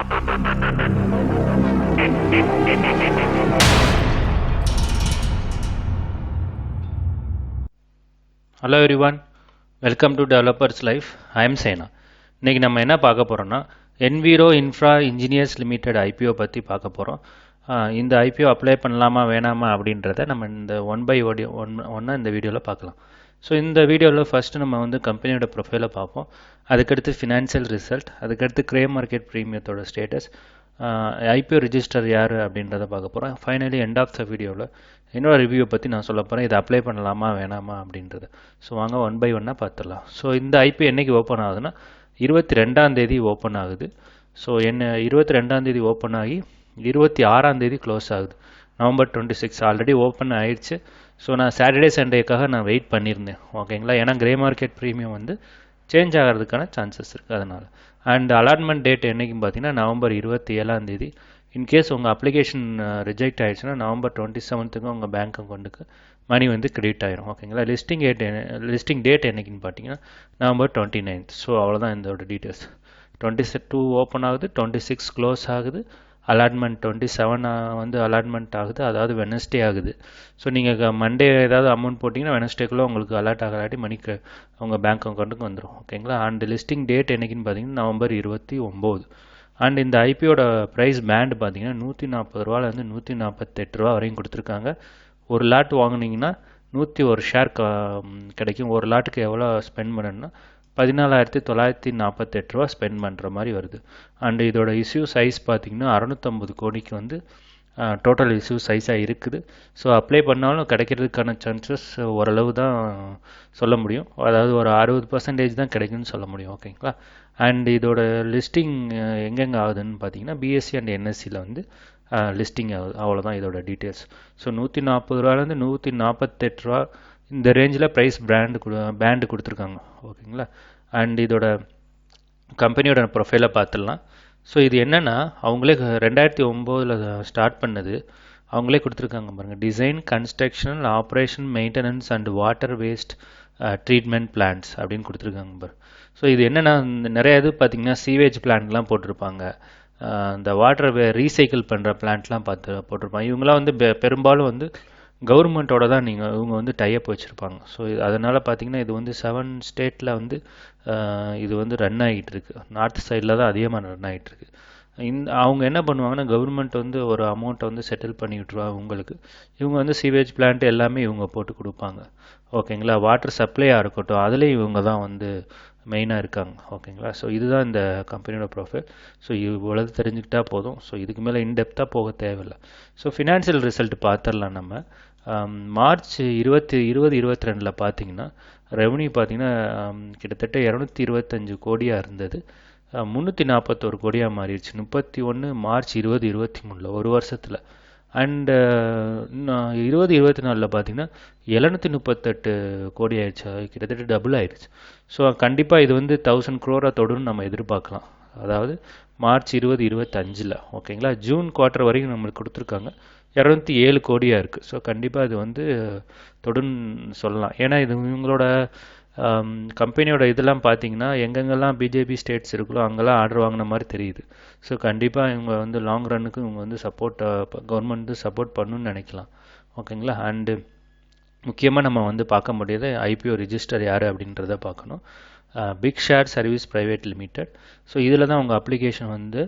Hello everyone, welcome to developers life. I am Sena. இன்றைக்கி நம்ம என்ன பார்க்க போகிறோம்னா enviro infra engineers limited IPO பற்றி பார்க்க போகிறோம். இந்த ஐபிஓ அப்ளை பண்ணலாமா வேணாமா அப்படின்றத நம்ம இந்த ஒன் பை ஒன்னாக இந்த வீடியோவில் பார்க்கலாம். ஸோ இந்த வீடியோவில் ஃபஸ்ட்டு நம்ம வந்து கம்பெனியோட ப்ரொஃபைலை பார்ப்போம். அதுக்கடுத்து ஃபினான்ஷியல் ரிசல்ட், அதுக்கடுத்து கிரே மார்க்கெட் ப்ரீமியத்தோட ஸ்டேட்டஸ், ஐபிஓ ரிஜிஸ்டர் யார் அப்படின்றத பார்க்க போகிறோம். ஃபைனலி எண்ட் ஆஃப் த வீடியோவில் என்னோட ரிவ்யூவை பற்றி நான் சொல்ல போகிறேன். இதை அப்ளை பண்ணலாமா வேணாமா அப்படின்றது. ஸோ வாங்க ஒன் பை ஒன்னாக பார்த்துடலாம். ஸோ இந்த ஐபிஓ என்றைக்கு ஓப்பன் ஆகுதுன்னா 22ஆம் ஓப்பன் ஆகுது. ஸோ 22ஆம் ஓப்பன் ஆகி 26ஆம் க்ளோஸ் ஆகுது. November 26 ஆல்ரெடி ஓப்பன் ஆயிடுச்சு. ஸோ நான் சாட்டர்டே சண்டேக்காக நான் வெயிட் பண்ணியிருந்தேன், ஓகேங்களா. ஏன்னா கிரே மார்க்கெட் ப்ரீமியம் வந்து சேஞ்ச் ஆகிறதுக்கான சான்சஸ் இருக்குது அதனால். அண்ட் அலாட்மெண்ட் டேட் என்றைக்குன்னு பார்த்தீங்கன்னா November 27. இன்கேஸ் உங்கள் அப்ளிகேஷன் ரிஜெக்ட் ஆகிடுச்சுன்னா November 27 உங்கள் பேங்க் அக்கௌண்ட்டுக்கு மணி வந்து கிரெடிட் ஆகிரும், ஓகேங்களா. லிஸ்டிங் டேட் என்றைக்குன்னு பார்த்தீங்கன்னா November 29. ஸோ அவ்வளோதான் இதோட டீட்டெயில்ஸ். 22 ஓப்பன் ஆகுது, 26 க்ளோஸ் ஆகுது, அலாட்மெண்ட் 27 வந்து அலாட்மெண்ட் ஆகுது, அதாவது வெனஸ்டே ஆகுது. ஸோ நீங்கள் மண்டே ஏதாவது அமௌண்ட் போட்டிங்கன்னா வெனஸ்டேக்குள்ளே உங்களுக்கு அலாட் ஆகலாட்டி மணிக்கு உங்கள் பேங்க் அக்கௌண்ட்டுக்கு வந்துடும், ஓகேங்களா. அண்ட் லிஸ்டிங் டேட் என்றைக்குன்னு பார்த்தீங்கன்னா November 29. அண்ட் இந்த ஐபியோட ப்ரைஸ் பேண்ட் பார்த்தீங்கன்னா $140 $148 வரையும் கொடுத்துருக்காங்க. ஒரு லாட் வாங்கினீங்கன்னா 101 ஷேர் கிடைக்கும். ஒரு லாட்டுக்கு எவ்வளோ ஸ்பெண்ட் பண்ணணும்னா $14,948 ஸ்பெண்ட் பண்ணுற மாதிரி வருது. அண்டு இதோட இஷ்யூ சைஸ் பார்த்தீங்கன்னா 650 கோடிக்கு வந்து டோட்டல் இஷ்யூ சைஸாக இருக்குது. ஸோ அப்ளை பண்ணாலும் கிடைக்கிறதுக்கான சான்சஸ் ஓரளவு தான் சொல்ல முடியும், அதாவது ஒரு 60% தான் கிடைக்கும்னு சொல்ல முடியும், ஓகேங்களா. அண்ட் இதோட லிஸ்டிங் எங்கெங்கே ஆகுதுன்னு பார்த்தீங்கன்னா பிஎஸ்சி அண்ட் என்எஸ்சியில் வந்து லிஸ்டிங் ஆகுது, அவ்வளோதான் இதோட டீட்டெயில்ஸ். ஸோ $140 $148 இந்த ரேஞ்சில் ப்ரைஸ் பேண்டு கொடுத்துருக்காங்க, ஓகேங்களா. அண்ட் இதோட கம்பெனியோட ப்ரொஃபைலை பார்த்துடலாம். ஸோ இது என்னென்னா அவங்களே 2009 ஸ்டார்ட் பண்ணது, அவங்களே கொடுத்துருக்காங்க பாருங்கள். Design, construction, operation, maintenance and water waste treatment plants அப்படின்னு கொடுத்துருக்காங்க பாரு. ஸோ இது என்னென்னா நிறைய இது பார்த்திங்கன்னா சீவேஜ் பிளான்ட்லாம் போட்டிருப்பாங்க, இந்த வாட்டர் ரீசைக்கிள் பண்ணுற பிளான்ட்லாம் போட்டிருப்பாங்க. இவங்களாம் வந்து பெரும்பாலும் வந்து கவர்மெண்ட்டோட தான் இவங்க வந்து டைப் வச்சுருப்பாங்க. ஸோ அதனால் பார்த்திங்கன்னா இது வந்து 7 ஸ்டேட்டில் வந்து இது வந்து ரன் ஆகிட்டு இருக்கு. நார்த் சைடில் தான் அதிகமாக ரன் ஆகிட்டுருக்கு. அவங்க என்ன பண்ணுவாங்கன்னா கவர்மெண்ட் வந்து ஒரு அமௌண்ட்டை வந்து செட்டில் பண்ணி விட்ருவாங்க உங்களுக்கு. இவங்க வந்து சீவேஜ் பிளான்ட் எல்லாமே இவங்க போட்டு கொடுப்பாங்க, ஓகேங்களா. வாட்டர் சப்ளையாக இருக்கட்டும் அதுலேயும் இவங்க தான் வந்து மெயினாக இருக்காங்க, ஓகேங்களா. ஸோ இதுதான் இந்த கம்பெனியோட ப்ரொஃபைல். ஸோ இவ்வளவு தெரிஞ்சுக்கிட்டால் போதும். ஸோ இதுக்கு மேலே இன்டெப்த்தாக போக தேவையில்லை. ஸோ ஃபினான்ஷியல் ரிசல்ட் பார்த்துடலாம் நம்ம. மார்ச் 2022 பார்த்தீங்கன்னா ரெவன்யூ பார்த்தீங்கன்னா கிட்டத்தட்ட 225 கோடியாக இருந்தது, 341 கோடியாக மாறிடுச்சு 31 மார்ச் 2023 ஒரு வருஷத்தில். அண்டு 2024 பார்த்தீங்கன்னா 738 கோடி ஆயிடுச்சு, கிட்டத்தட்ட டபுள் ஆயிடுச்சு. ஸோ கண்டிப்பாக இது வந்து 1000 crore தொடுன்னு நம்ம எதிர்பார்க்கலாம், அதாவது மார்ச் 2025, ஓகேங்களா. ஜூன் குவார்ட்டர் வரைக்கும் நம்மளுக்கு கொடுத்துருக்காங்க, 207 கோடியாக இருக்குது. ஸோ கண்டிப்பாக இது வந்து தொடுன்னு சொல்லலாம். ஏன்னா இது இவங்களோட கம்பெனியோட இதெல்லாம் பார்த்தீங்கன்னா எங்கெங்கெல்லாம் பிஜேபி ஸ்டேட்ஸ் இருக்குல்லோ அங்கெல்லாம் ஆர்டர் வாங்கின மாதிரி தெரியுது. ஸோ கண்டிப்பாக இவங்க வந்து லாங் ரன்னுக்கு இவங்க வந்து கவர்மெண்ட் வந்து சப்போர்ட் பண்ணணும்னு நினைக்கலாம், ஓகேங்களா. அண்டு முக்கியமாக நம்ம வந்து பார்க்க முடியாது ஐபிஓ ரிஜிஸ்டர் யார் அப்படின்றத பார்க்கணும். Big share service private limited. So இதில் தான் உங்கள் அப்ளிகேஷன் வந்து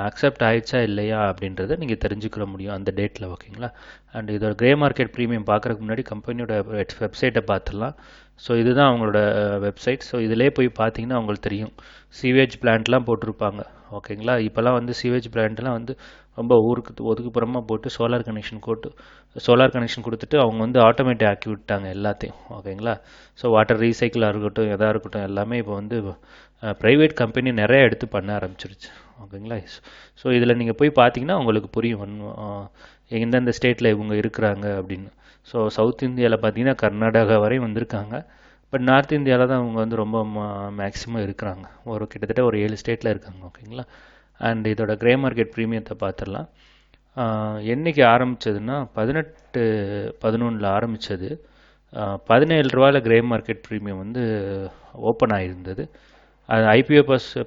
அக்செப்ட் ஆயிடுச்சா இல்லையா அப்படின்றத நீங்கள் தெரிஞ்சுக்கிற முடியும் அந்த டேட்டில், ஓகேங்களா. அண்ட் இதோட கிரே மார்க்கெட் ப்ரீமியம் பார்க்குறதுக்கு முன்னாடி கம்பெனியோட வெப்சைட்டை பார்த்துடலாம். ஸோ இதுதான் அவங்களோட வெப்சைட். ஸோ இதிலே போய் பார்த்தீங்கன்னா அவங்களுக்கு தெரியும் சீவேஜ் பிளான்ட்லாம் போட்டிருப்பாங்க, ஓகேங்களா. இப்போல்லாம் வந்து சீவேஜ் பிளான்ட்லாம் வந்து ரொம்ப ஊருக்கு ஒதுக்குப்புறமாக போட்டு சோலார் கனெக்ஷன் கொடுத்துட்டு அவங்க வந்து ஆட்டோமேட்டிக் ஆக்கி விட்டாங்க எல்லாத்தையும், ஓகேங்களா. ஸோ வாட்டர் ரீசைக்கிளாக இருக்கட்டும் எதாக இருக்கட்டும் எல்லாமே இப்போ வந்து ப்ரைவேட் கம்பெனி நிறைய எடுத்து பண்ண ஆரம்பிச்சிருச்சு, ஓகேங்களா. ஸோ இதில் நீங்கள் போய் பார்த்தீங்கன்னா உங்களுக்கு புரியும் எந்தெந்த ஸ்டேட்டில் இவங்க இருக்கிறாங்க அப்படின்னு. ஸோ சவுத் இந்தியாவில் பார்த்தீங்கன்னா கர்நாடகா வரையும் வந்திருக்காங்க. பட் நார்த் இந்தியாவில் தான் அவங்க வந்து ரொம்ப மேக்ஸிமம் இருக்கிறாங்க, கிட்டத்தட்ட ஒரு 7 ஸ்டேட்டில் இருக்காங்க, ஓகேங்களா. அண்ட் இதோட கிரே மார்க்கெட் ப்ரீமியத்தை பார்த்துடலாம். என்றைக்கு ஆரம்பித்ததுன்னா 18/11 ஆரம்பித்தது. $17 கிரே மார்க்கெட் ப்ரீமியம் வந்து ஓப்பன் ஆகியிருந்தது. அது ஐபிஓ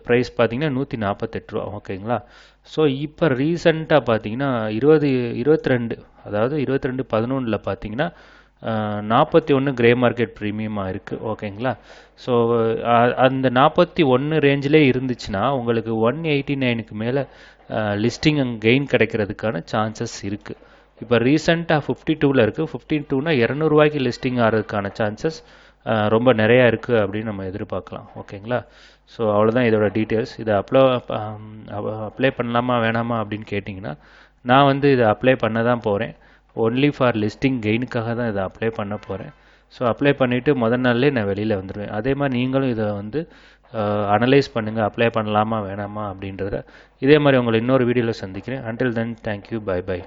ப்ரைஸ் பார்த்தீங்கன்னா 148 ரூபா. ஓகேங்களா? ஸோ இப்போ ரீசண்டாக பார்த்தீங்கன்னா 22 அதாவது 22/11 பார்த்தீங்கன்னா 41 கிரே மார்க்கெட் ப்ரீமியமாக இருக்குது. ஓகேங்களா? ஸோ அந்த 41 ரேஞ்சிலே இருந்துச்சுன்னா உங்களுக்கு 189க்கு மேலே லிஸ்டிங் கெயின் கிடைக்கிறதுக்கான சான்சஸ் இருக்குது. இப்போ ரீசெண்டாக 52ல் இருக்குது. 52னா 200 ரூபாய்க்கு லிஸ்டிங் ஆகிறதுக்கான சான்சஸ் ரொம்ப நிறையா இருக்குது அப்படின்னு நம்ம எதிர்பார்க்கலாம். ஓகேங்களா? ஸோ அவ்வளோதான் இதோட டீட்டெயில்ஸ். இதை அப்ளை பண்ணலாமா வேணாமா அப்படின்னு கேட்டிங்கன்னா நான் வந்து இதை அப்ளை பண்ண தான் போகிறேன். ஒன்லி ஃபார் லிஸ்டிங் கெயினுக்காக தான் இதை அப்ளை பண்ண போகிறேன். ஸோ அப்ளை பண்ணிவிட்டு முதல் நாள்லேயே நான் வெளியில் வந்துடுவேன். அதே மாதிரி நீங்களும் இதை வந்து அனலைஸ் பண்ணுங்கள், அப்ளை பண்ணலாமா வேணாமா அப்படின்றத. இதே மாதிரி உங்களை இன்னொரு வீடியோவில் சந்திக்கிறேன். Until then thank you, bye by.